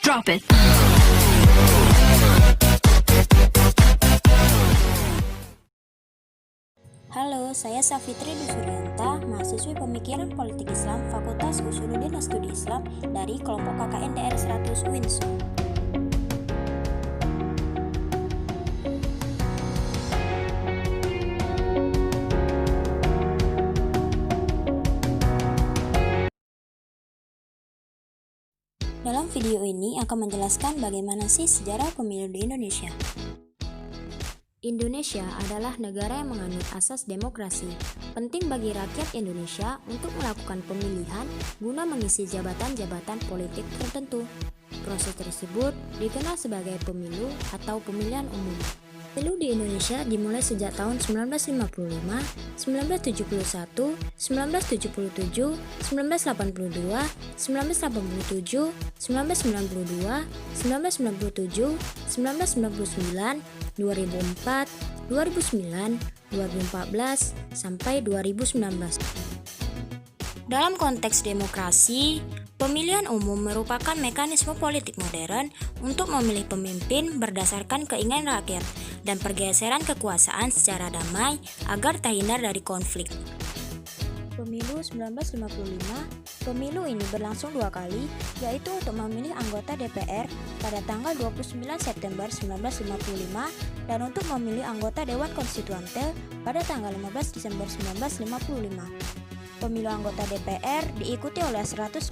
Drop it. Halo, saya Safitri Dusuryanta, mahasiswi Pemikiran Politik Islam Fakultas Usuluddin Studi Islam dari kelompok KKN DR 100 UINSU. Dalam video ini akan menjelaskan bagaimana sih sejarah pemilu di Indonesia. Indonesia adalah negara yang menganut asas demokrasi. Penting bagi rakyat Indonesia untuk melakukan pemilihan guna mengisi jabatan-jabatan politik tertentu. Proses tersebut dikenal sebagai pemilu atau pemilihan umum. Pemilu di Indonesia dimulai sejak tahun 1955, 1971, 1977, 1982, 1987, 1992, 1997, 1999, 2004, 2009, 2014, sampai 2019. Dalam konteks demokrasi, pemilihan umum merupakan mekanisme politik modern untuk memilih pemimpin berdasarkan keinginan rakyat dan pergeseran kekuasaan secara damai agar terhindar dari konflik. Pemilu 1955, pemilu ini berlangsung dua kali, yaitu untuk memilih anggota DPR pada tanggal 29 September 1955 dan untuk memilih anggota Dewan Konstituante pada tanggal 15 Desember 1955. Pemilu anggota DPR diikuti oleh 118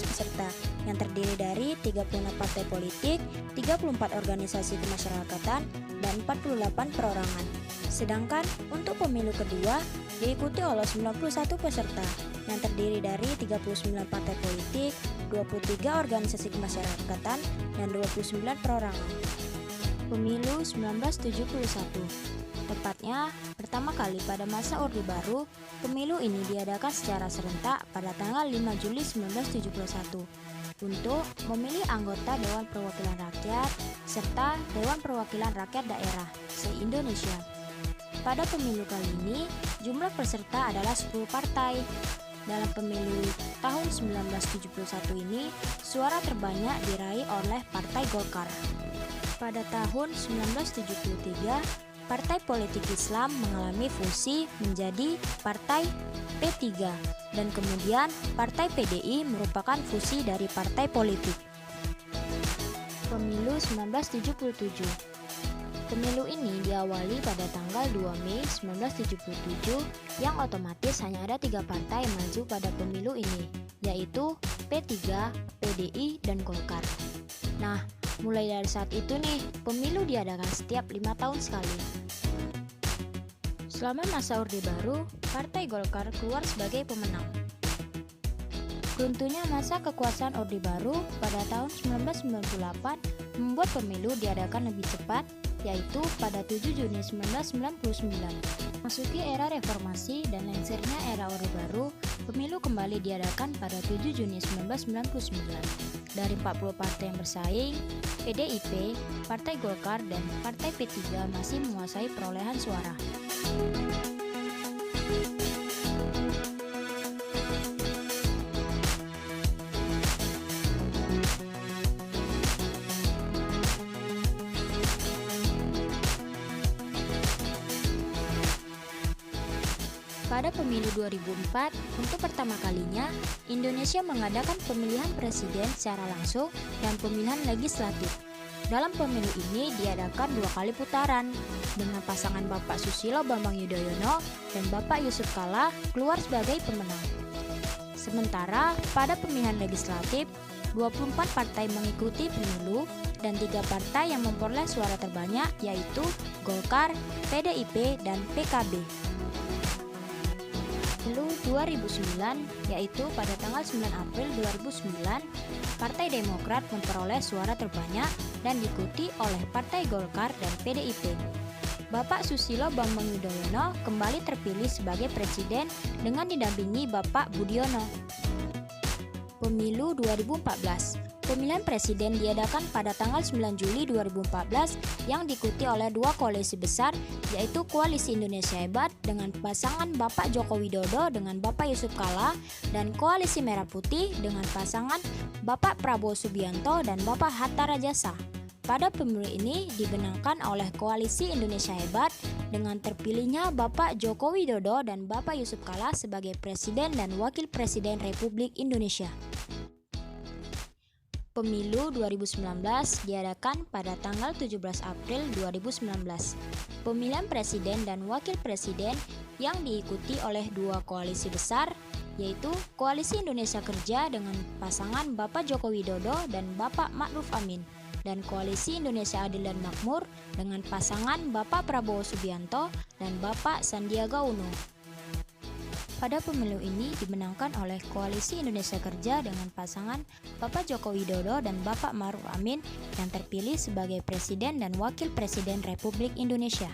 peserta yang terdiri dari 36 partai politik, 34 organisasi kemasyarakatan, dan 48 perorangan. Sedangkan untuk pemilu kedua diikuti oleh 91 peserta yang terdiri dari 39 partai politik, 23 organisasi kemasyarakatan, dan 29 perorangan. Pemilu 1971. Tepatnya, pertama kali pada masa Orde Baru, pemilu ini diadakan secara serentak pada tanggal 5 Juli 1971 untuk memilih anggota Dewan Perwakilan Rakyat serta Dewan Perwakilan Rakyat Daerah se-Indonesia. Pada pemilu kali ini, jumlah peserta adalah 10 partai. Dalam pemilu tahun 1971 ini, suara terbanyak diraih oleh Partai Golkar. Pada tahun 1973, Partai Politik Islam mengalami fusi menjadi Partai P3 dan kemudian Partai PDI merupakan fusi dari partai politik. Pemilu 1977. Pemilu ini diawali pada tanggal 2 Mei 1977 yang otomatis hanya ada 3 partai yang maju pada pemilu ini, yaitu P3, PDI, dan Golkar. Nah, mulai dari saat itu nih, pemilu diadakan setiap 5 tahun sekali. Selama masa Orde Baru, Partai Golkar keluar sebagai pemenang. Runtuhnya masa kekuasaan Orde Baru pada tahun 1998 membuat pemilu diadakan lebih cepat, yaitu pada 7 Juni 1999. Masuki era reformasi dan lengsernya era Orde Baru, pemilu kembali diadakan pada 7 Juni 1999. Dari 40 partai yang bersaing, PDIP, Partai Golkar, dan Partai P3 masih menguasai perolehan suara. Pada pemilu 2004, untuk pertama kalinya, Indonesia mengadakan pemilihan presiden secara langsung dan pemilihan legislatif. Dalam pemilu ini diadakan 2 kali putaran, dengan pasangan Bapak Susilo Bambang Yudhoyono dan Bapak Yusuf Kala keluar sebagai pemenang. Sementara pada pemilihan legislatif, 24 partai mengikuti pemilu dan 3 partai yang memperoleh suara terbanyak yaitu Golkar, PDIP, dan PKB. Pemilu 2009, yaitu pada tanggal 9 April 2009, Partai Demokrat memperoleh suara terbanyak dan diikuti oleh Partai Golkar dan PDIP. Bapak Susilo Bambang Yudhoyono kembali terpilih sebagai presiden dengan didampingi Bapak Budiono. Pemilu 2014. Pemilihan presiden diadakan pada tanggal 9 Juli 2014 yang diikuti oleh dua koalisi besar, yaitu Koalisi Indonesia Hebat dengan pasangan Bapak Joko Widodo dengan Bapak Yusuf Kala dan Koalisi Merah Putih dengan pasangan Bapak Prabowo Subianto dan Bapak Hatta Rajasa. Pada pemilu ini dimenangkan oleh Koalisi Indonesia Hebat dengan terpilihnya Bapak Joko Widodo dan Bapak Yusuf Kala sebagai Presiden dan Wakil Presiden Republik Indonesia. Pemilu 2019 diadakan pada tanggal 17 April 2019. Pemilihan presiden dan wakil presiden yang diikuti oleh dua koalisi besar, yaitu Koalisi Indonesia Kerja dengan pasangan Bapak Joko Widodo dan Bapak Ma'ruf Amin, dan Koalisi Indonesia Adil dan Makmur dengan pasangan Bapak Prabowo Subianto dan Bapak Sandiaga Uno. Pada pemilu ini dimenangkan oleh Koalisi Indonesia Kerja dengan pasangan Bapak Joko Widodo dan Bapak Ma'ruf Amin yang terpilih sebagai Presiden dan Wakil Presiden Republik Indonesia.